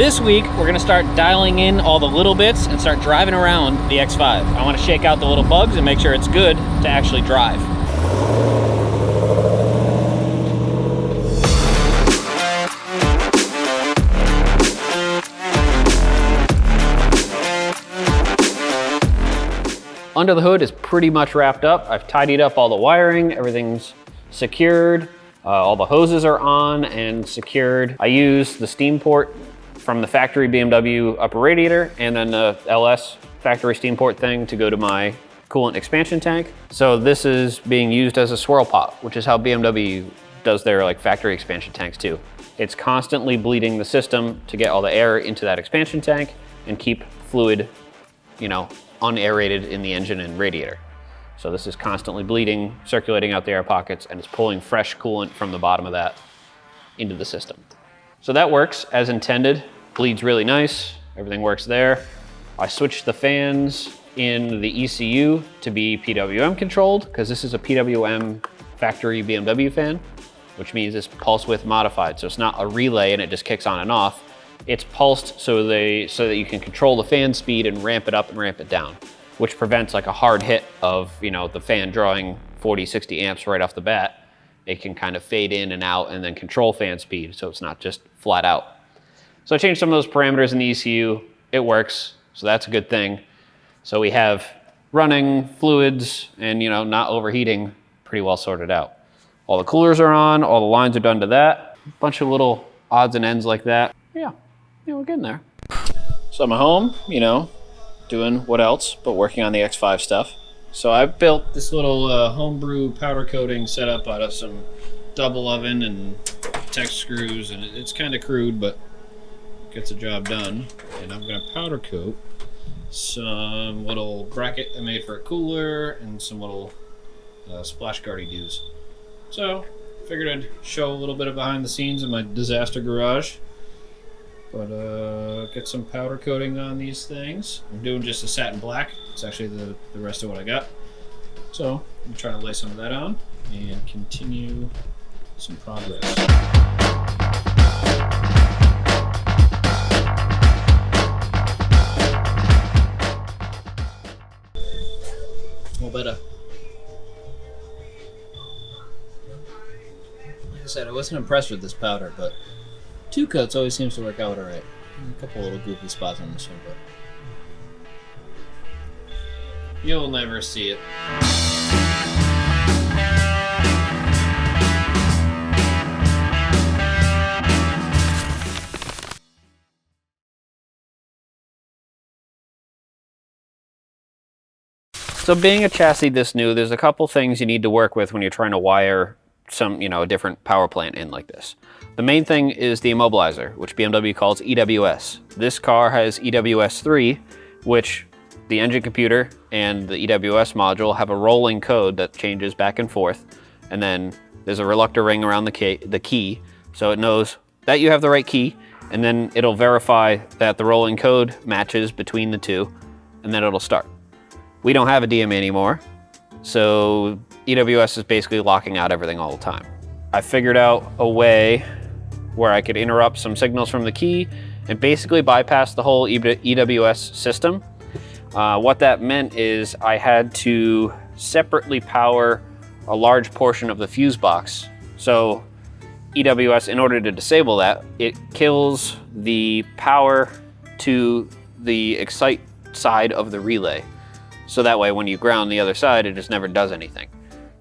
This week, we're gonna start dialing in all the little bits and start driving around the X5. I wanna shake out the little bugs and make sure it's good to actually drive. Under the hood is pretty much wrapped up. I've tidied up all the wiring, everything's secured. All the hoses are on and secured. I use the steam port from the factory BMW upper radiator and then the LS factory steam port thing to go to my coolant expansion tank. So this is being used as a swirl pot, which is how BMW does their like factory expansion tanks too. It's constantly bleeding the system to get all the air into that expansion tank and keep fluid, you know, unaerated in the engine and radiator. So this is constantly bleeding, circulating out the air pockets, and it's pulling fresh coolant from the bottom of that into the system. So that works as intended, bleeds really nice, everything works there. I switched the fans in the ECU to be PWM controlled, because this is a PWM factory BMW fan, which means it's pulse width modified. So it's not a relay and it just kicks on and off. It's pulsed so that you can control the fan speed and ramp it up and ramp it down, which prevents like a hard hit of, you know, the fan drawing 40, 60 amps right off the bat. It can kind of fade in and out and then control fan speed, so it's not just flat out. So I changed some of those parameters in the ECU. It works, so that's a good thing. So we have running fluids and, you know, not overheating pretty well sorted out. All the coolers are on, all the lines are done to that. A bunch of little odds and ends like that. Yeah, we're getting there. So I'm at home, you know, doing what else but working on the X5 stuff. So I built this little homebrew powder coating setup out of some double oven and tech screws, and it's kind of crude, but gets the job done. And I'm gonna powder coat some little bracket I made for a cooler and some little splash guardy doos. So figured I'd show a little bit of behind the scenes in my disaster garage. But get some powder coating on these things. I'm doing just a satin black. It's actually the rest of what I got. So I'm trying to lay some of that on and continue some progress. A little better. Like I said, I wasn't impressed with this powder, but 2 coats always seems to work out all right. A couple little goofy spots on this one, but you'll never see it. So being a chassis this new, there's a couple things you need to work with when you're trying to wire some, you know, a different power plant in like this. The main thing is the immobilizer, which BMW calls EWS. This car has EWS3, which the engine computer and the EWS module have a rolling code that changes back and forth. And then there's a reluctor ring around the key, so it knows that you have the right key, and then it'll verify that the rolling code matches between the two, and then it'll start. We don't have a DMA anymore, so EWS is basically locking out everything all the time. I figured out a way where I could interrupt some signals from the key and basically bypass the whole EWS system. What that meant is I had to separately power a large portion of the fuse box. So EWS, in order to disable that, it kills the power to the excite side of the relay. So that way when you ground the other side, it just never does anything.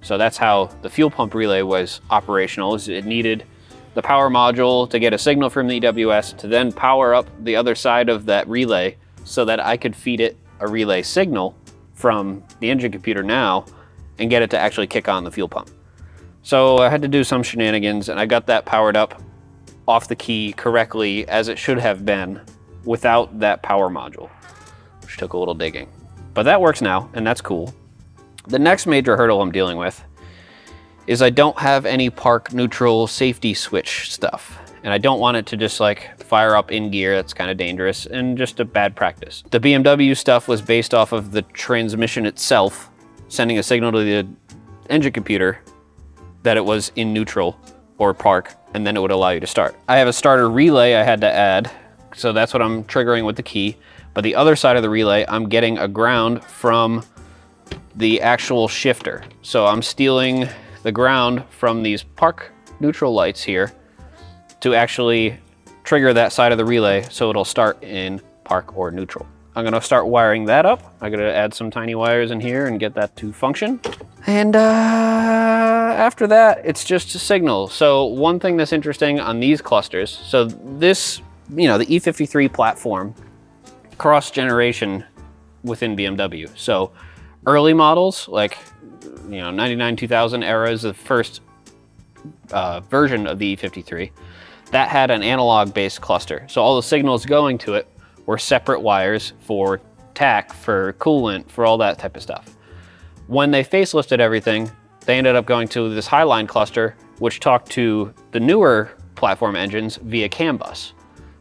So that's how the fuel pump relay was operational. Is it needed the power module to get a signal from the EWS to then power up the other side of that relay so that I could feed it a relay signal from the engine computer now and get it to actually kick on the fuel pump. So I had to do some shenanigans, and I got that powered up off the key correctly as it should have been without that power module, which took a little digging. But that works now, and that's cool. The next major hurdle I'm dealing with is I don't have any park neutral safety switch stuff. And I don't want it to just like fire up in gear. That's kind of dangerous and just a bad practice. The BMW stuff was based off of the transmission itself, sending a signal to the engine computer that it was in neutral or park, and then it would allow you to start. I have a starter relay I had to add So that's what I'm triggering with the key. But the other side of the relay, I'm getting a ground from the actual shifter. So I'm stealing the ground from these park neutral lights here to actually trigger that side of the relay so it'll start in park or neutral. I'm gonna start wiring that up. I'm gonna add some tiny wires in here and get that to function. And after that, it's just a signal. So one thing that's interesting on these clusters, so this, the E53 platform, cross-generation within BMW. So early models, like 99, 2000 era is the first version of the E53, that had an analog-based cluster. So all the signals going to it were separate wires for TAC, for coolant, for all that type of stuff. When they facelifted everything, they ended up going to this Highline cluster, which talked to the newer platform engines via CAN bus.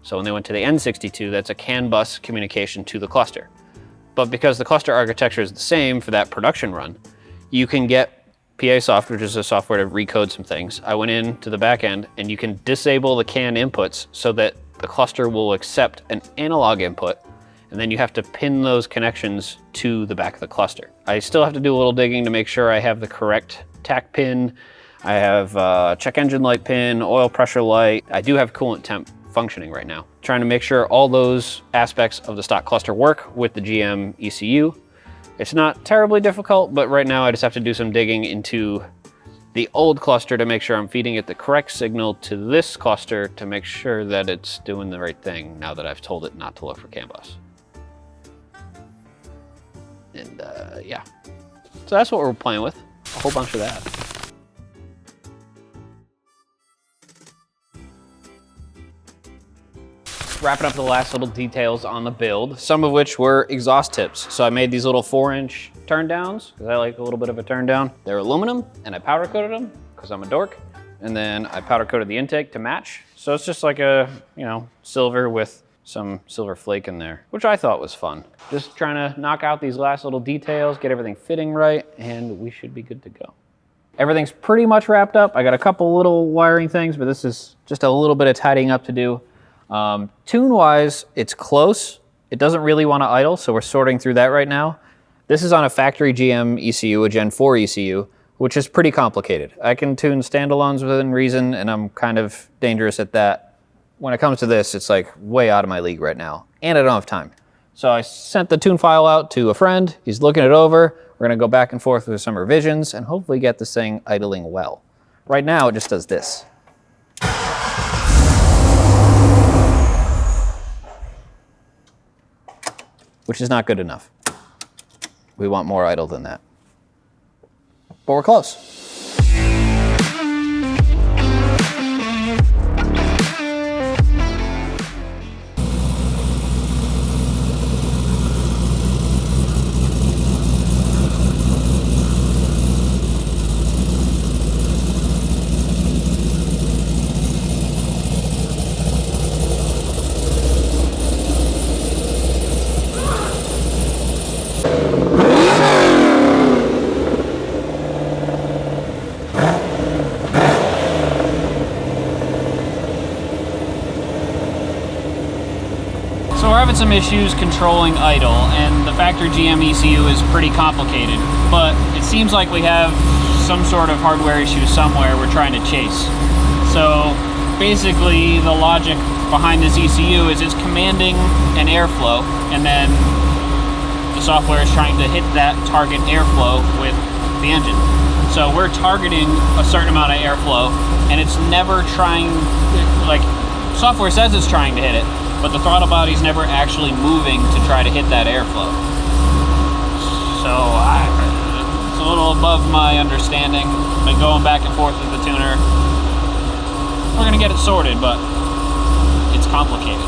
So when they went to the N62, that's a CAN bus communication to the cluster. But because the cluster architecture is the same for that production run, you can get PASoft, which is a software to recode some things. I went into the back end and you can disable the CAN inputs so that the cluster will accept an analog input, and then you have to pin those connections to the back of the cluster. I still have to do a little digging to make sure I have the correct TAC pin. I have check engine light pin, oil pressure light. I do have coolant temp functioning right now. Trying to make sure all those aspects of the stock cluster work with the GM ECU. It's not terribly difficult, but right now I just have to do some digging into the old cluster to make sure I'm feeding it the correct signal to this cluster to make sure that it's doing the right thing now that I've told it not to look for CAN bus. And yeah, so that's what we're playing with, a whole bunch of that. Wrapping up the last little details on the build, some of which were exhaust tips. So I made these little 4-inch turn downs because I like a little bit of a turn down. They're aluminum and I powder coated them because I'm a dork. And then I powder coated the intake to match. So it's just like a, silver with some silver flake in there, which I thought was fun. Just trying to knock out these last little details, get everything fitting right, and we should be good to go. Everything's pretty much wrapped up. I got a couple little wiring things, but this is just a little bit of tidying up to do. Tune-wise, it's close. It doesn't really want to idle, so we're sorting through that right now. This is on a factory GM ECU, a Gen 4 ECU, which is pretty complicated. I can tune standalones within reason, and I'm kind of dangerous at that. When it comes to this, it's like way out of my league right now, and I don't have time. So I sent the tune file out to a friend. He's looking it over. We're gonna go back and forth with some revisions and hopefully get this thing idling well. Right now, it just does this. Which is not good enough. We want more idle than that. But we're close. Some issues controlling idle, and the factory GM ECU is pretty complicated, but it seems like we have some sort of hardware issue somewhere we're trying to chase. So basically the logic behind this ECU is it's commanding an airflow, and then the software is trying to hit that target airflow with the engine. So we're targeting a certain amount of airflow, and it's never trying, like, software says it's trying to hit it, but the throttle body's never actually moving to try to hit that airflow. So it's a little above my understanding. Been going back and forth with the tuner. We're gonna get it sorted, but it's complicated.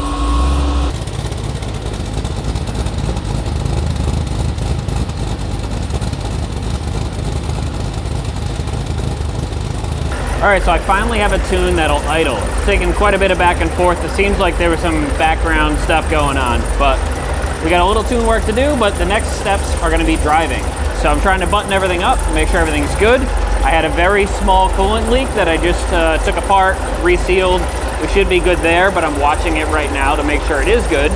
All right, so I finally have a tune that'll idle. It's taken quite a bit of back and forth. It seems like there was some background stuff going on, but we got a little tune work to do, but the next steps are gonna be driving. So I'm trying to button everything up, make sure everything's good, I had a very small coolant leak that I just took apart, resealed. We should be good there, but I'm watching it right now to make sure it is good.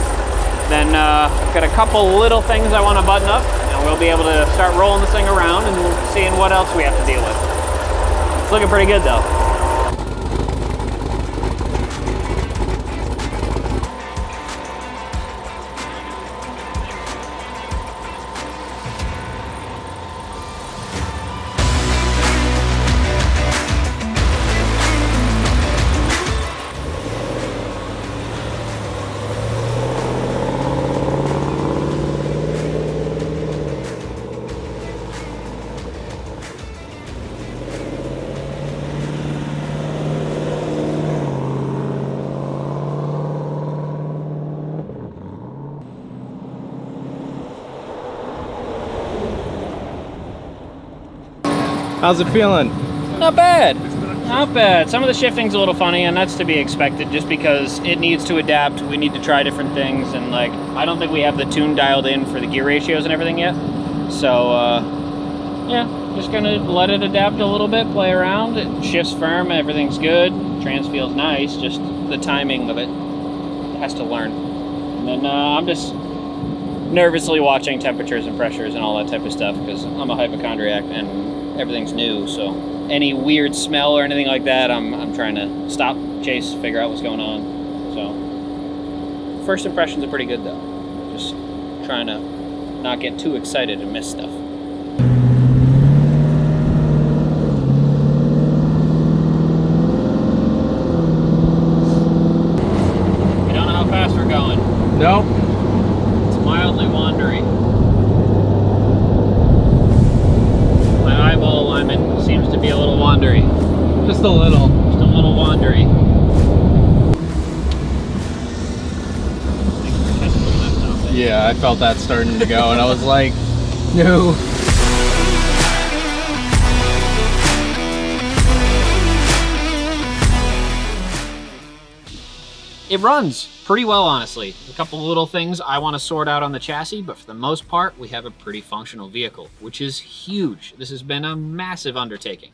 Then got a couple little things I want to button up, and we'll be able to start rolling this thing around and seeing what else we have to deal with. It's looking pretty good though. How's it feeling? Not bad. Not bad. Some of the shifting's a little funny, and that's to be expected just because it needs to adapt. We need to try different things, and like, I don't think we have the tune dialed in for the gear ratios and everything yet. So, yeah, just gonna let it adapt a little bit, play around. It shifts firm, everything's good. Trans feels nice, just the timing of it has to learn. And then I'm just nervously watching temperatures and pressures and all that type of stuff because I'm a hypochondriac and everything's new, so any weird smell or anything like that, I'm trying to stop, chase, figure out what's going on. So first impressions are pretty good though. Just trying to not get too excited and miss stuff. We don't know how fast we're going. Nope. It's mildly wandery. Eyeball alignment seems to be a little wandery. Just a little. Just a little wandery. Yeah, I felt that starting to go and I was like, no. It runs pretty well, honestly. A couple little things I want to sort out on the chassis, but for the most part, we have a pretty functional vehicle, which is huge. This has been a massive undertaking.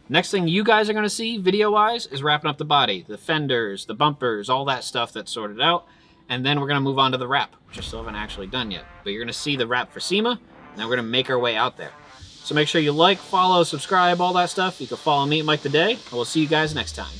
Next thing you guys are going to see, video-wise, is wrapping up the body. The fenders, the bumpers, all that stuff that's sorted out. And then we're going to move on to the wrap, which I still haven't actually done yet. But you're going to see the wrap for SEMA, and then we're going to make our way out there. So make sure you like, follow, subscribe, all that stuff. You can follow me at Mike Today, and we'll see you guys next time.